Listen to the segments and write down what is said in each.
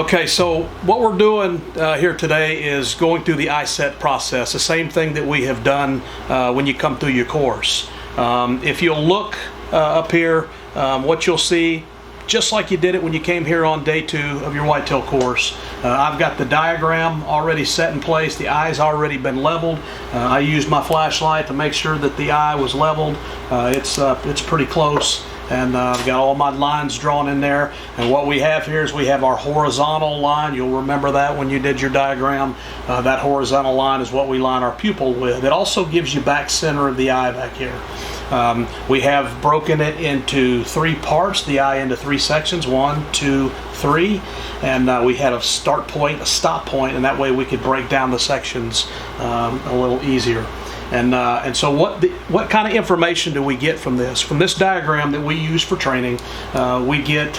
Okay, so what we're doing here today is going through the eye set process, the same thing that we have done when you come through your course. If you'll look up here, what you'll see, just like you did it when you came here on day 2 of your whitetail course, I've got the diagram already set in place. The eye's already been leveled. I used my flashlight to make sure that the eye was leveled. It's pretty close. And I've got all my lines drawn in there. And what we have here is we have our horizontal line. You'll remember that when you did your diagram. That horizontal line is what we line our pupil with. It also gives you back center of the eye back here. We have broken it into 3 parts, the eye into 3 sections, 1, 2, 3. And we had a start point, a stop point, and that way we could break down the sections a little easier. And so what kind of information do we get from this? From this diagram that we use for training, we get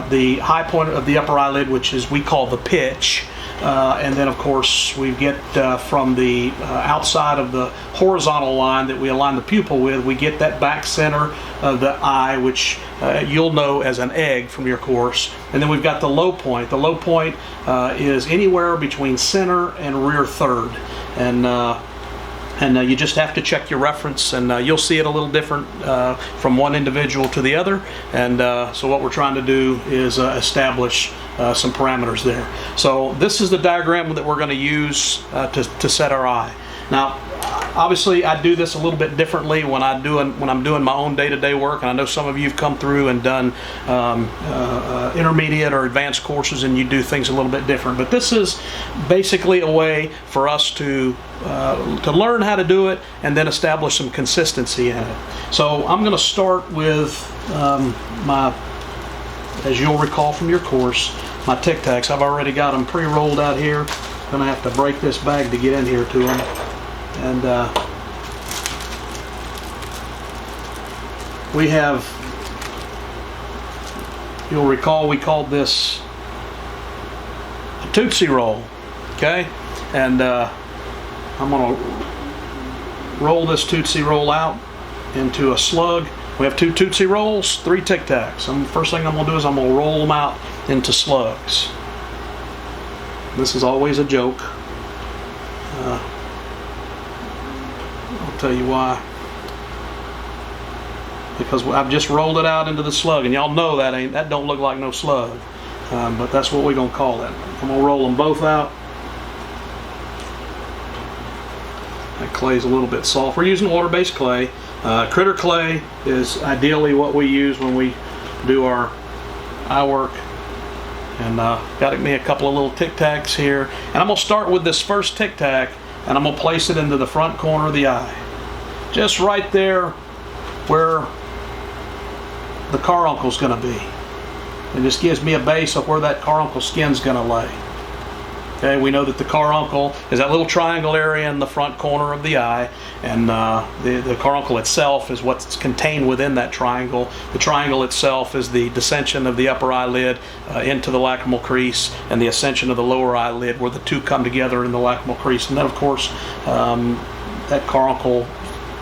the high point of the upper eyelid, which is we call the pitch. And then, of course, we get from the outside of the horizontal line that we align the pupil with, we get that back center of the eye, which you'll know as an egg from your course. And then we've got the low point. The low point is anywhere between center and rear third. And you just have to check your reference, and you'll see it a little different from one individual to the other. And so what we're trying to do is establish some parameters there. So this is the diagram that we're going to use to set our eye. Now, obviously, I do this a little bit differently when I'm doing my own day-to-day work. And I know some of you have come through and done intermediate or advanced courses, and you do things a little bit different. But this is basically a way for us to learn how to do it and then establish some consistency in it. So I'm going to start with as you'll recall from your course, my Tic Tacs. I've already got them pre-rolled out here. I'm going to have to break this bag to get in here to them. And we have, you'll recall we called this a Tootsie Roll, okay? And I'm going to roll this Tootsie Roll out into a slug. We have 2 Tootsie Rolls, 3 Tic Tacs. First thing I'm going to do is I'm going to roll them out into slugs. This is always a joke. I'll tell you why. Because I've just rolled it out into the slug, and y'all know that don't look like no slug. But that's what we're going to call it. I'm going to roll them both out. That clay's a little bit soft. We're using water-based clay. Critter clay is ideally what we use when we do our eye work. And got me a couple of little Tic Tacs here. And I'm going to start with this first Tic Tac, and I'm going to place it into the front corner of the eye. Just right there where the caruncle's going to be. It just gives me a base of where that caruncle skin's going to lay. Okay, we know that the caruncle is that little triangle area in the front corner of the eye, and the caruncle itself is what's contained within that triangle. The triangle itself is the descension of the upper eyelid into the lacrimal crease, and the ascension of the lower eyelid, where the two come together in the lacrimal crease. And then, of course, that caruncle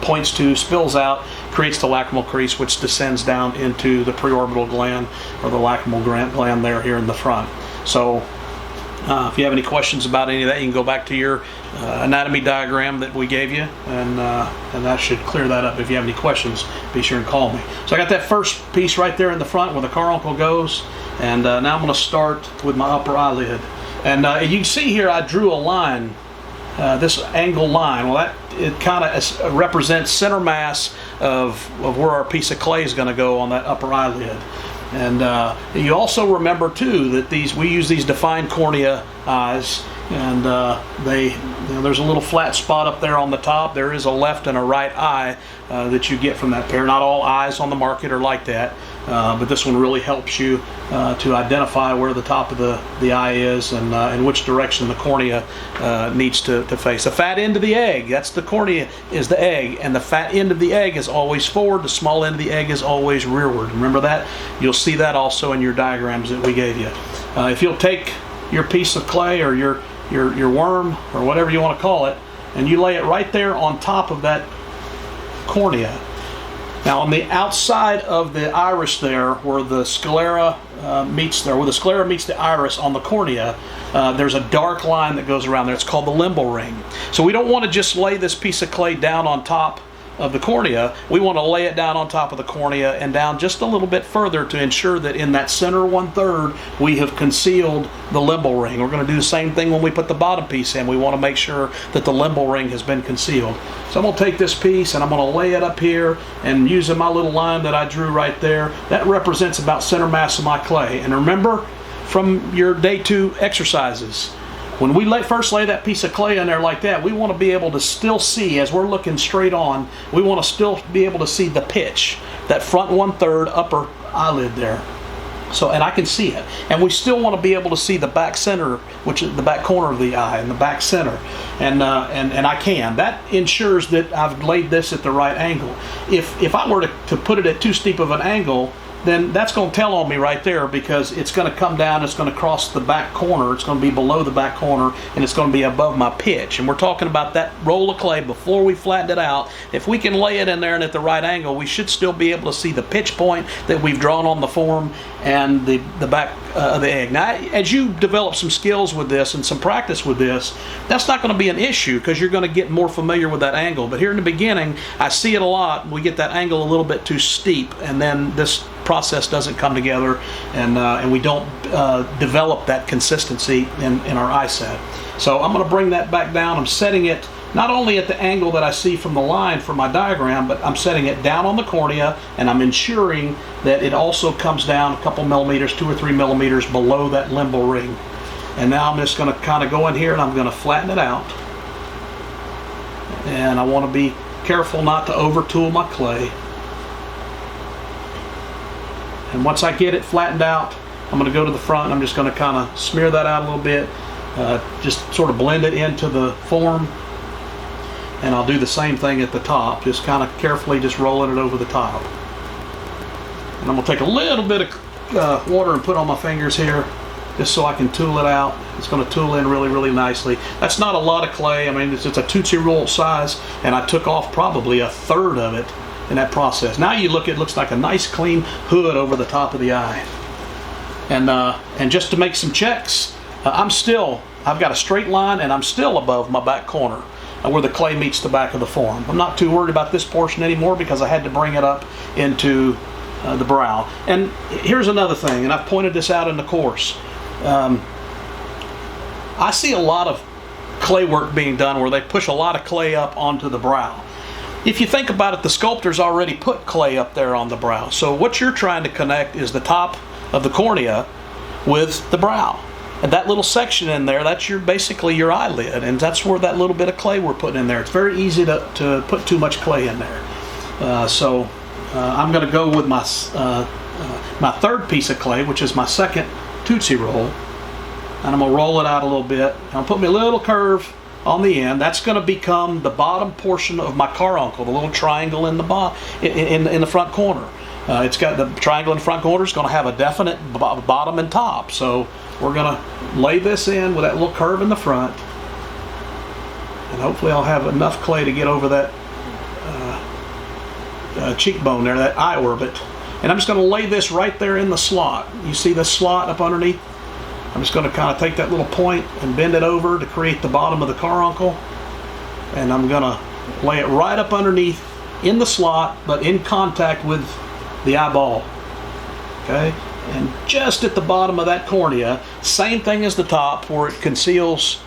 points to, spills out, creates the lacrimal crease, which descends down into the preorbital gland, or the lacrimal gland there here in the front. So if you have any questions about any of that, you can go back to your anatomy diagram that we gave you, and that should clear that up. If you have any questions, be sure and call me. So I got that first piece right there in the front where the caruncle goes, and now I'm going to start with my upper eyelid. And you can see here I drew a line, this angle line. Well, it kind of represents center mass of where our piece of clay is going to go on that upper eyelid. And you also remember too that we use these defined cornea eyes, and there's a little flat spot up there on the top. There is a left and a right eye that you get from that pair. Not all eyes on the market are like that, but this one really helps you to identify where the top of the eye is, and in which direction the cornea needs to face. The fat end of the egg, that's the cornea, is the egg, and the fat end of the egg is always forward. The small end of the egg is always rearward. Remember that? You'll see that also in your diagrams that we gave you. If you'll take your piece of clay or your worm or whatever you want to call it, and you lay it right there on top of that cornea, Now on the outside of the iris there, where the sclera meets the iris on the cornea, there's a dark line that goes around there. It's called the limbal ring. So we don't want to just lay this piece of clay down on top of the cornea. We want to lay it down on top of the cornea and down just a little bit further to ensure that in that center 1/3 we have concealed the limbal ring. We're going to do the same thing when we put the bottom piece in. We want to make sure that the limbal ring has been concealed. So I'm going to take this piece and I'm going to lay it up here, and using my little line that I drew right there, that represents about center mass of my clay. And remember from your day 2 exercises, when we first lay that piece of clay in there like that, we want to be able to still see, as we're looking straight on, we want to still be able to see the pitch, that front 1/3 upper eyelid there. So, and I can see it. And we still want to be able to see the back center, which is the back corner of the eye and the back center. And I can. That ensures that I've laid this at the right angle. If I were to put it at too steep of an angle, then that's going to tell on me right there, because it's going to come down, it's going to cross the back corner, it's going to be below the back corner, and it's going to be above my pitch. And we're talking about that roll of clay before we flatten it out. If we can lay it in there and at the right angle, we should still be able to see the pitch point that we've drawn on the form and the back of the egg. Now, as you develop some skills with this and some practice with this, that's not going to be an issue, because you're going to get more familiar with that angle. But here in the beginning, I see it a lot. We get that angle a little bit too steep, and then this process doesn't come together, and we don't develop that consistency in our eye set. So I'm going to bring that back down. I'm setting it not only at the angle that I see from the line for my diagram, but I'm setting it down on the cornea, and I'm ensuring that it also comes down a couple millimeters, 2 or 3 millimeters below that limbal ring. And now I'm just going to kind of go in here and I'm going to flatten it out. And I want to be careful not to over tool my clay. And once I get it flattened out, I'm going to go to the front and I'm just going to kind of smear that out a little bit, just sort of blend it into the form. And I'll do the same thing at the top, just kind of carefully just rolling it over the top. And I'm going to take a little bit of water and put on my fingers here, just so I can tool it out. It's going to tool in really, really nicely. That's not a lot of clay. I mean, it's a Tootsie Roll size, and I took off probably 1/3 of it in that process. Now you look, it looks like a nice clean hood over the top of the eye. And just to make some checks, I've got a straight line, and I'm still above my back corner, where the clay meets the back of the form. I'm not too worried about this portion anymore, because I had to bring it up into the brow. And here's another thing, and I've pointed this out in the course. I see a lot of clay work being done where they push a lot of clay up onto the brow. If you think about it, the sculptor's already put clay up there on the brow. So what you're trying to connect is the top of the cornea with the brow. And that little section in there, that's basically your eyelid, and that's where that little bit of clay we're putting in there. It's very easy to put too much clay in there. I'm going to go with my 3rd piece of clay, which is my 2nd Tootsie Roll, and I'm going to roll it out a little bit. I'll put me a little curve on the end. That's going to become the bottom portion of my carbuncle, the little triangle in the front corner. It's got the triangle in the front corner. It's going to have a definite bottom and top. So we're going to lay this in with that little curve in the front, and hopefully I'll have enough clay to get over that cheekbone there, that eye orbit. And I'm just going to lay this right there in the slot. You see the slot up underneath? I'm just going to kind of take that little point and bend it over to create the bottom of the carbuncle, and I'm going to lay it right up underneath in the slot, but in contact with the eyeball. Okay? And just at the bottom of that cornea, same thing as the top, where it conceals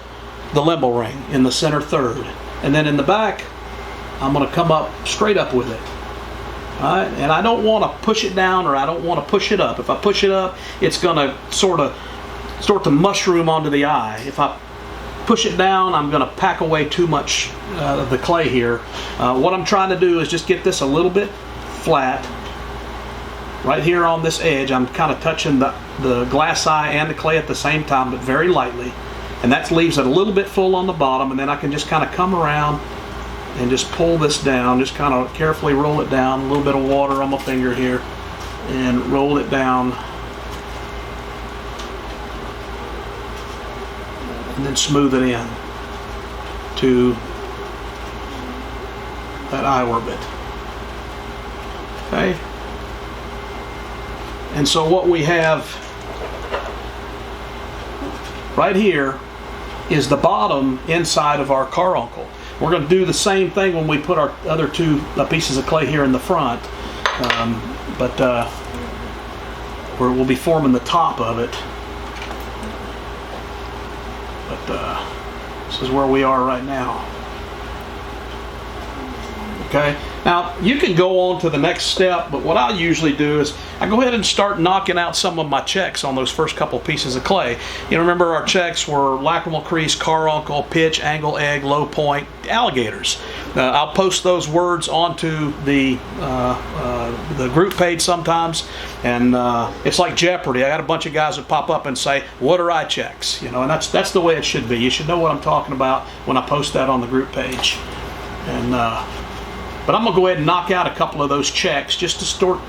the limbal ring in the center 1/3. And then in the back, I'm going to come up straight up with it. All right? And I don't want to push it down, or I don't want to push it up. If I push it up, it's going to start to mushroom onto the eye. If I push it down, I'm going to pack away too much of the clay here. What I'm trying to do is just get this a little bit flat. Right here on this edge, I'm kind of touching the glass eye and the clay at the same time, but very lightly. And that leaves it a little bit full on the bottom, and then I can just kind of come around and just pull this down, just kind of carefully roll it down, a little bit of water on my finger here, and roll it down. And then smooth it in to that eye orbit. Okay. And so what we have right here is the bottom inside of our carbuncle. We're going to do the same thing when we put our other two pieces of clay here in the front, we'll be forming the top of it. But this is where we are right now. Okay. Now you can go on to the next step, but what I usually do is I go ahead and start knocking out some of my checks on those first couple pieces of clay. You know, remember our checks were lacrimal crease, carbuncle, pitch, angle, egg, low point, alligators. I'll post those words onto the group page sometimes, and it's like Jeopardy. I got a bunch of guys that pop up and say, "What are eye checks?" You know, and that's the way it should be. You should know what I'm talking about when I post that on the group page. And but I'm going to go ahead and knock out a couple of those checks just to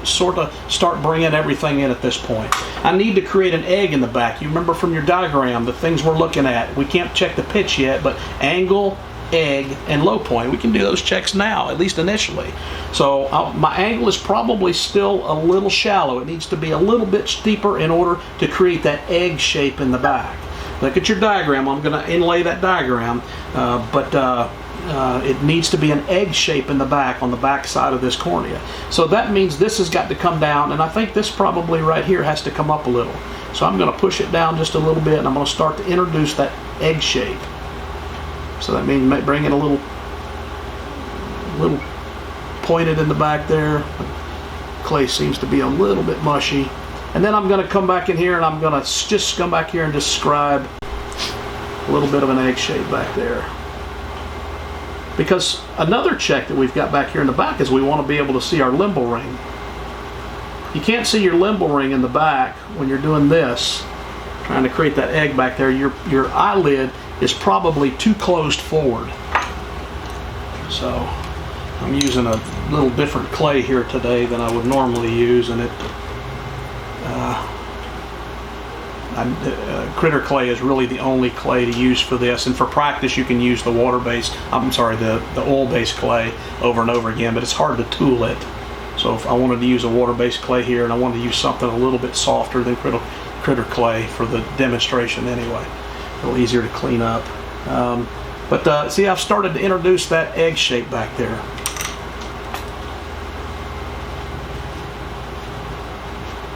sort of start bringing everything in at this point. I need to create an egg in the back. You remember from your diagram the things we're looking at. We can't check the pitch yet, but angle, egg, and low point, we can do those checks now, at least initially. So my angle is probably still a little shallow. It needs to be a little bit steeper in order to create that egg shape in the back. Look at your diagram. I'm going to inlay that diagram, it needs to be an egg shape in the back, on the back side of this cornea. So that means this has got to come down, and I think this probably right here has to come up a little. So I'm going to push it down just a little bit, and I'm going to start to introduce that egg shape. So that means bring it a little pointed in the back there. Clay seems to be a little bit mushy. And then I'm going to come back in here, and I'm going to just come back here and describe a little bit of an egg shape back there. Because another check that we've got back here in the back is we want to be able to see our limbal ring. You can't see your limbal ring in the back when you're doing this, trying to create that egg back there. Your eyelid is probably too closed forward. So I'm using a little different clay here today than I would normally use, and critter clay is really the only clay to use for this, and for practice you can use the the oil-based clay over and over again, but it's hard to tool it. So if I wanted to use a water-based clay here, and I wanted to use something a little bit softer than critter clay for the demonstration anyway, a little easier to clean up. See, I've started to introduce that egg shape back there.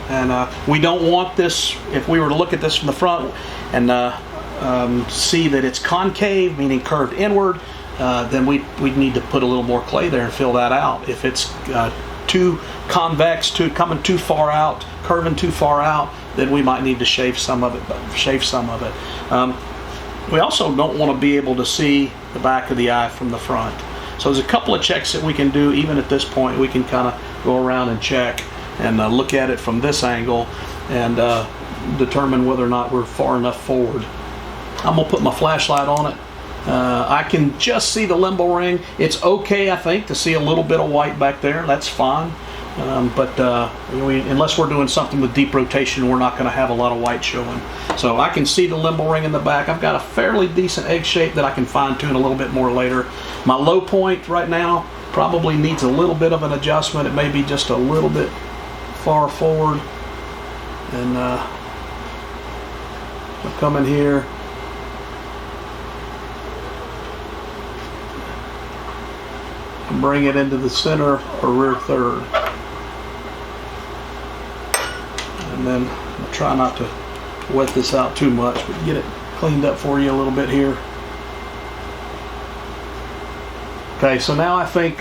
And we don't want this, if we were to look at this from the front and see that it's concave, meaning curved inward, then we'd need to put a little more clay there and fill that out. If it's too convex, coming too far out, curving too far out, then we might need to shave some of it. We also don't want to be able to see the back of the eye from the front. So there's a couple of checks that we can do. Even at this point, we can kind of go around and check and look at it from this angle and determine whether or not we're far enough forward. I'm going to put my flashlight on it. I can just see the limbal ring. It's okay, I think, to see a little bit of white back there. That's fine. Unless we're doing something with deep rotation, we're not going to have a lot of white showing. So I can see the limbal ring in the back. I've got a fairly decent egg shape that I can fine tune a little bit more later. My low point right now probably needs a little bit of an adjustment. It may be just a little bit far forward. And I'll come in here. And bring it into the center or rear third. And then I'll try not to wet this out too much, but get it cleaned up for you a little bit here. Okay, so now I think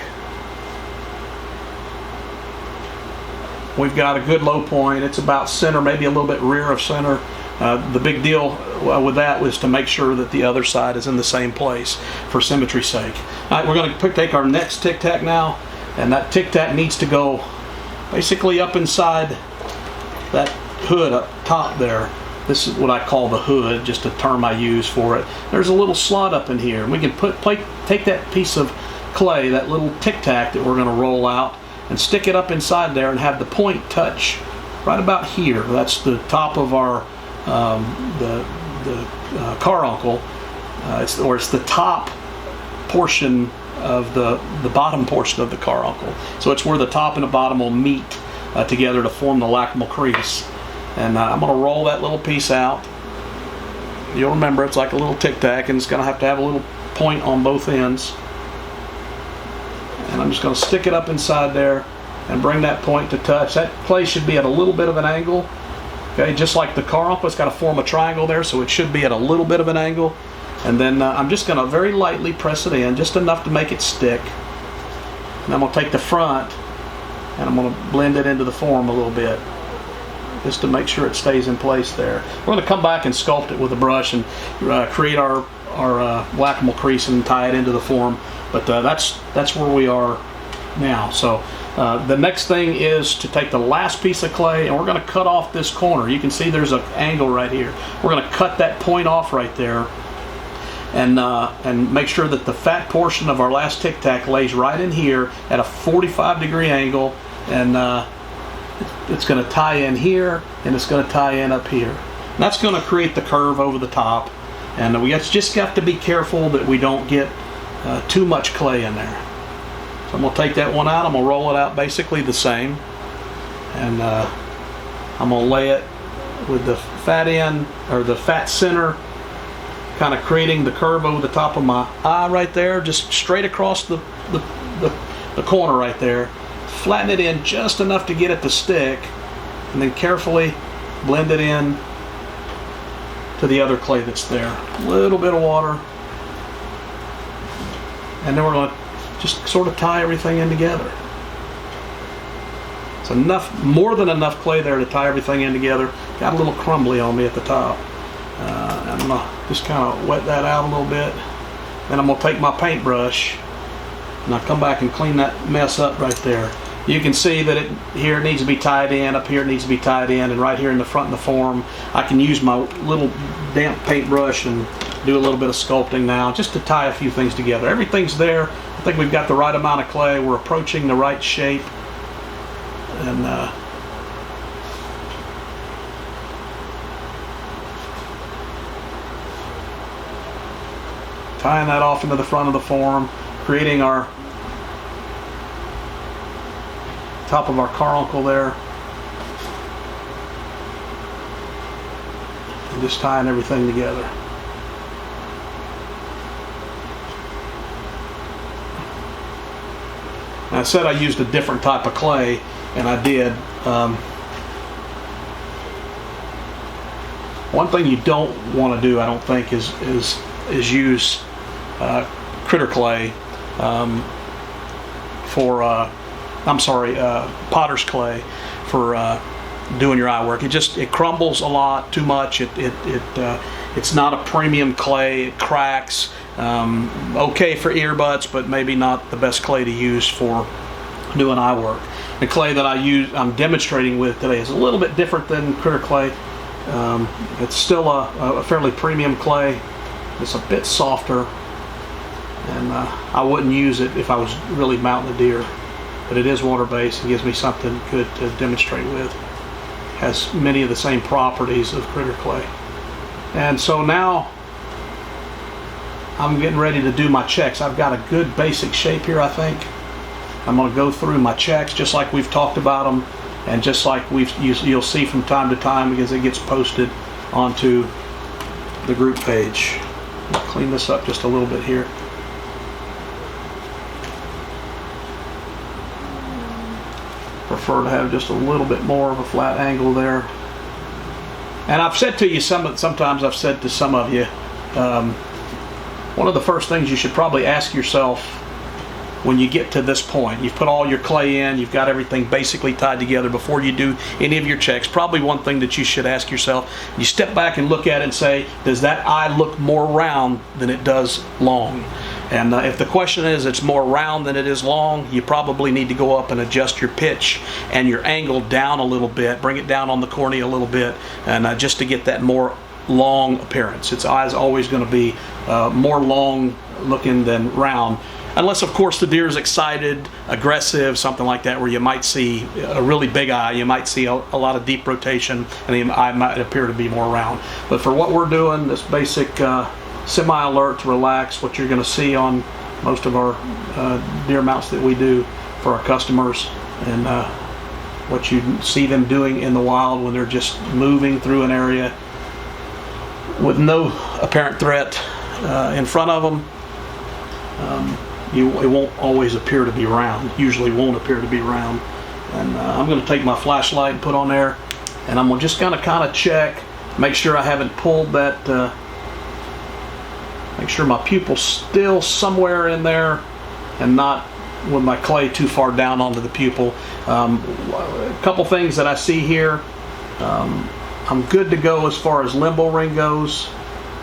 we've got a good low point. It's about center, maybe a little bit rear of center. The big deal with that was to make sure that the other side is in the same place for symmetry's sake. All right, we're going to take our next tic tac now, and that tic tac needs to go basically up inside that hood up top there. This is what I call the hood, just a term I use for it. There's a little slot up in here, and we can take that piece of clay, that little tic tac that we're going to roll out, and stick it up inside there and have the point touch right about here. That's the top of our carbuncle. It's the top portion of the bottom portion of the carbuncle. So it's where the top and the bottom will meet together to form the lacrimal crease. And I'm going to roll that little piece out. You'll remember it's like a little tic tac, and it's going to have a little point on both ends. And I'm just going to stick it up inside there and bring that point to touch. That clay should be at a little bit of an angle. Okay, just like the carbuncle, it's got to form a triangle there, so it should be at a little bit of an angle. And then I'm just going to very lightly press it in, just enough to make it stick. And I'm going to take the front and I'm going to blend it into the form a little bit, just to make sure it stays in place there. We're going to come back and sculpt it with a brush and create our lacrimal crease and tie it into the form. But that's where we are now. So the next thing is to take the last piece of clay, and we're going to cut off this corner. You can see there's an angle right here. We're going to cut that point off right there, and make sure that the fat portion of our last tic tac lays right in here at a 45-degree angle, and it's going to tie in here, and it's going to tie in up here. And that's going to create the curve over the top, and we just got to be careful that we don't get too much clay in there. So I'm going to take that one out. I'm going to roll it out basically the same, and I'm going to lay it with the fat end, or the fat center, kind of creating the curve over the top of my eye right there, just straight across the corner right there. Flatten it in just enough to get it to stick, and then carefully blend it in to the other clay that's there. A little bit of water, and then we're going to just sort of tie everything in together. It's enough, more than enough clay there to tie everything in together. Got a little crumbly on me at the top. I'm going to just kind of wet that out a little bit. Then I'm going to take my paintbrush and I'll come back and clean that mess up right there. You can see that here it needs to be tied in, up here it needs to be tied in, and right here in the front of the form, I can use my little damp paintbrush and do a little bit of sculpting now, just to tie a few things together. Everything's there. I think we've got the right amount of clay. We're approaching the right shape. And tying that off into the front of the form, creating our top of our carbuncle there, and just tying everything together. And I said I used a different type of clay, and I did. One thing you don't want to do, I don't think, is use critter clay potter's clay for doing your eye work. It crumbles a lot too much. It's not a premium clay. It cracks. Okay for earbuds, but maybe not the best clay to use for doing eye work. The clay that I'm demonstrating with today is a little bit different than critter clay. It's still a fairly premium clay. It's a bit softer, and I wouldn't use it if I was really mounting a deer. But it is water-based and gives me something good to demonstrate with. Has many of the same properties of critter clay. And so now I'm getting ready to do my checks. I've got a good basic shape here, I think. I'm going to go through my checks just like we've talked about them, and just like you'll see from time to time, because it gets posted onto the group page. I'll clean this up just a little bit here. Prefer to have just a little bit more of a flat angle there. And I've said to you, sometimes I've said to some of you, one of the first things you should probably ask yourself when you get to this point, you've put all your clay in, you've got everything basically tied together before you do any of your checks, probably one thing that you should ask yourself, you step back and look at it and say, does that eye look more round than it does long? And if the question is it's more round than it is long, you probably need to go up and adjust your pitch and your angle down a little bit, bring it down on the cornea a little bit, and just to get that more long appearance. Its eye's always going to be more long looking than round. Unless, of course, the deer is excited, aggressive, something like that, where you might see a really big eye, you might see a lot of deep rotation, and the eye might appear to be more round. But for what we're doing, this basic semi-alert to relax, what you're going to see on most of our deer mounts that we do for our customers, and what you see them doing in the wild when they're just moving through an area with no apparent threat in front of them. It won't always appear to be round, usually won't appear to be round. And I'm going to take my flashlight and put on there, and I'm just going to kind of check, make sure I haven't pulled that, make sure my pupil's still somewhere in there and not with my clay too far down onto the pupil. A couple things that I see here. I'm good to go as far as limbo ring goes.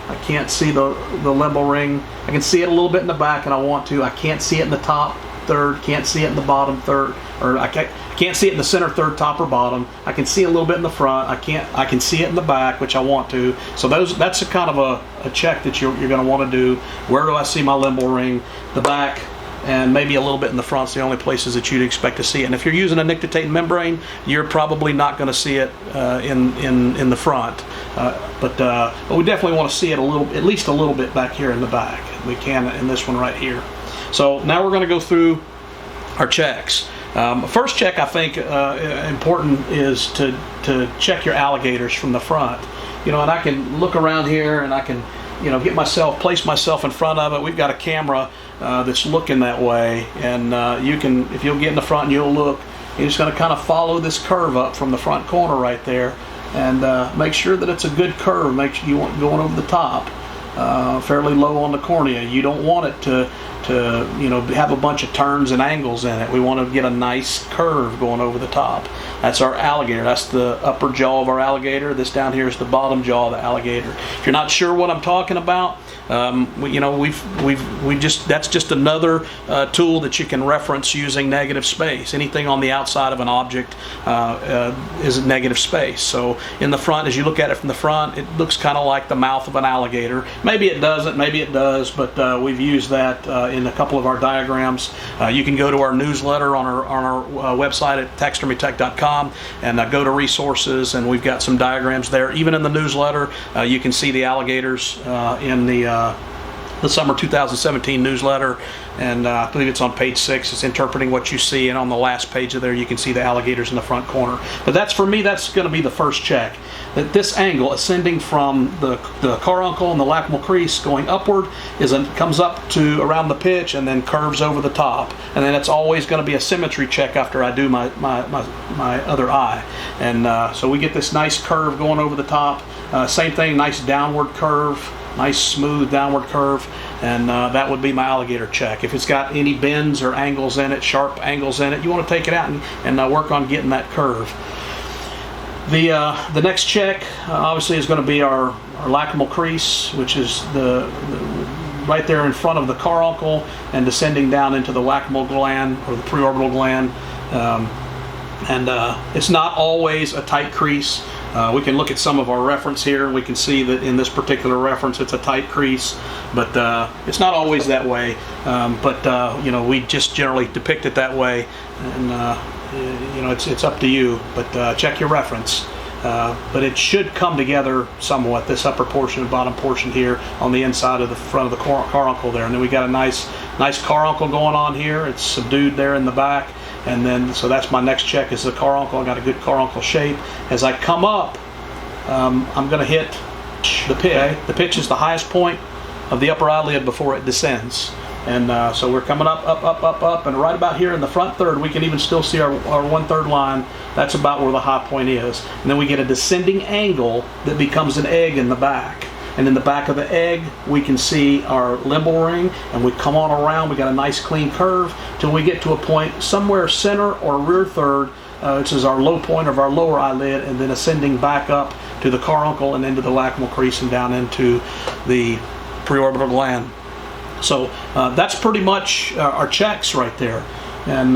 I can't see the limbo ring. I can see it a little bit in the back, and I want to. I can't see it in the top third, can't see it in the bottom third, or I can't see it in the center third, top or bottom. I can see a little bit in the front. I can see it in the back, which I want to. So that's a kind of a check that you're going to want to do. Where do I see my limbo ring? The back, and maybe a little bit in the front. It's the only places that you'd expect to see it. And if you're using a nictitating membrane, you're probably not going to see it in the front. But we definitely want to see it at least a little bit back here in the back. We can in this one right here. So now we're going to go through our checks. First check I think important is to check your alligators from the front. And I can look around here, and I can place myself in front of it. We've got a camera that's looking that way, and if you'll get in the front and you'll look, you're just going to kind of follow this curve up from the front corner right there, and make sure that it's a good curve. Make sure you want going over the top, fairly low on the cornea. You don't want it to have a bunch of turns and angles in it. We want to get a nice curve going over the top. That's our alligator. That's the upper jaw of our alligator. This down here is the bottom jaw of the alligator. If you're not sure what I'm talking about, that's just another tool that you can reference using negative space. Anything on the outside of an object is a negative space. So in the front, as you look at it from the front, it looks kind of like the mouth of an alligator. Maybe it doesn't, maybe it does, but we've used that in a couple of our diagrams. You can go to our newsletter on our website at taxidermytech.com and go to resources, and we've got some diagrams there. Even in the newsletter, you can see the alligators in the summer 2017 newsletter, and I believe it's on page 6. It's interpreting what you see, and on the last page of there you can see the alligators in the front corner. But that's, for me, that's going to be the first check. That this angle ascending from the carbuncle and the lacrimal crease going upward comes up to around the pitch and then curves over the top, and then it's always going to be a symmetry check after I do my other eye. And so we get this nice curve going over the top. Same thing, nice downward curve. Nice smooth downward curve, and that would be my alligator check. If it's got any bends or angles in it, sharp angles in it, you want to take it out and work on getting that curve. The next check obviously is going to be our lacrimal crease, which is the right there in front of the carbuncle and descending down into the lacrimal gland or the preorbital gland. It's not always a tight crease. We can look at some of our reference here, and we can see that in this particular reference it's a tight crease, but it's not always that way. We just generally depict it that way, and it's up to you. But check your reference. But it should come together somewhat. This upper portion and bottom portion here on the inside of the front of the carbuncle there, and then we got a nice carbuncle going on here. It's subdued there in the back. And then, so that's my next check, is the carbuncle. I got a good carbuncle shape. As I come up, I'm going to hit the pitch. The pitch is the highest point of the upper eyelid before it descends. And so we're coming up, and right about here in the front third, we can even still see our 1/3 line. That's about where the high point is. And then we get a descending angle that becomes an egg in the back. And in the back of the egg, we can see our limbo ring, and we come on around. We got a nice clean curve till we get to a point somewhere center or rear third, which is our low point of our lower eyelid, and then ascending back up to the carbuncle and into the lacrimal crease and down into the preorbital gland. So that's pretty much our checks right there. And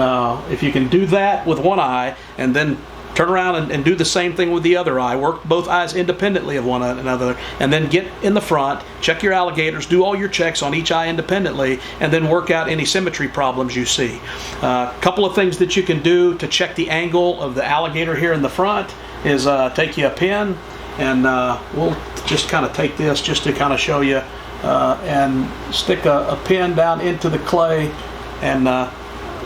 if you can do that with one eye and then turn around and do the same thing with the other eye. Work both eyes independently of one another, and then get in the front, check your alligators, do all your checks on each eye independently, and then work out any symmetry problems you see. A couple of things that you can do to check the angle of the alligator here in the front is take you a pen, and we'll just kind of take this just to kind of show you and stick a pin down into the clay and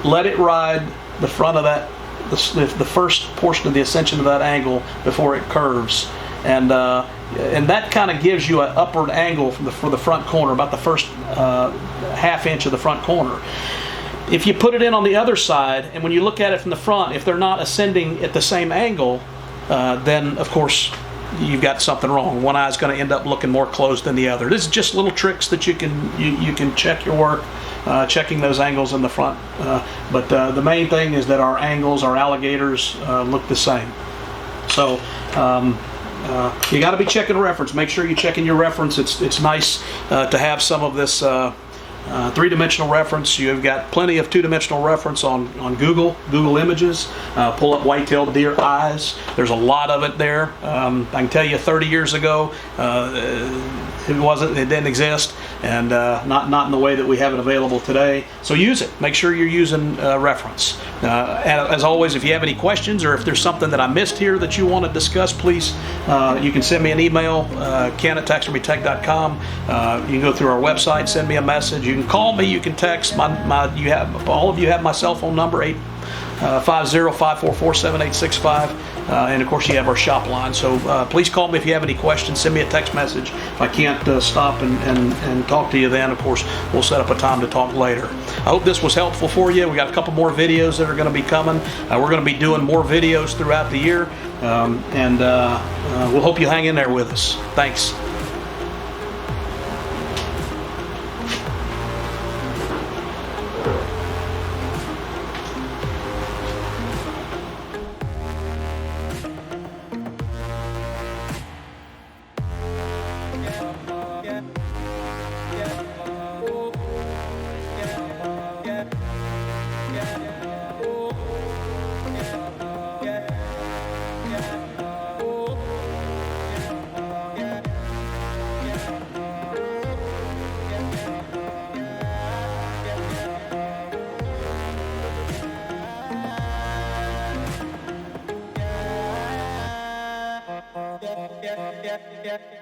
let it ride the front of that, the first portion of the ascension of that angle before it curves. And that kind of gives you an upward angle for the front corner, about the first half inch of the front corner. If you put it in on the other side, and when you look at it from the front, if they're not ascending at the same angle, then of course you've got something wrong. One eye is going to end up looking more closed than the other. This is just little tricks that you can check your work, checking those angles in the front. But the main thing is that our angles, our alligators, look the same. So you got to be checking reference. Make sure you're checking your reference. It's nice to have some of this three-dimensional reference. You've got plenty of two-dimensional reference on Google Images. Pull up white-tailed deer eyes. There's a lot of it there. I can tell you 30 years ago it didn't exist, and not in the way that we have it available today. So use it. Make sure you're using reference. As always, if you have any questions or if there's something that I missed here that you want to discuss, please you can send me an email, ken@taxidermytech.com. You can go through our website, send me a message. You can call me, you can text. All of you have my cell phone number, 850-544-7865. And of course you have our shop line. So please call me if you have any questions. Send me a text message. If I can't stop and talk to you then, of course, we'll set up a time to talk later. I hope this was helpful for you. We got a couple more videos that are going to be coming. We're going to be doing more videos throughout the year. And we'll hope you hang in there with us. Thanks. Yeah.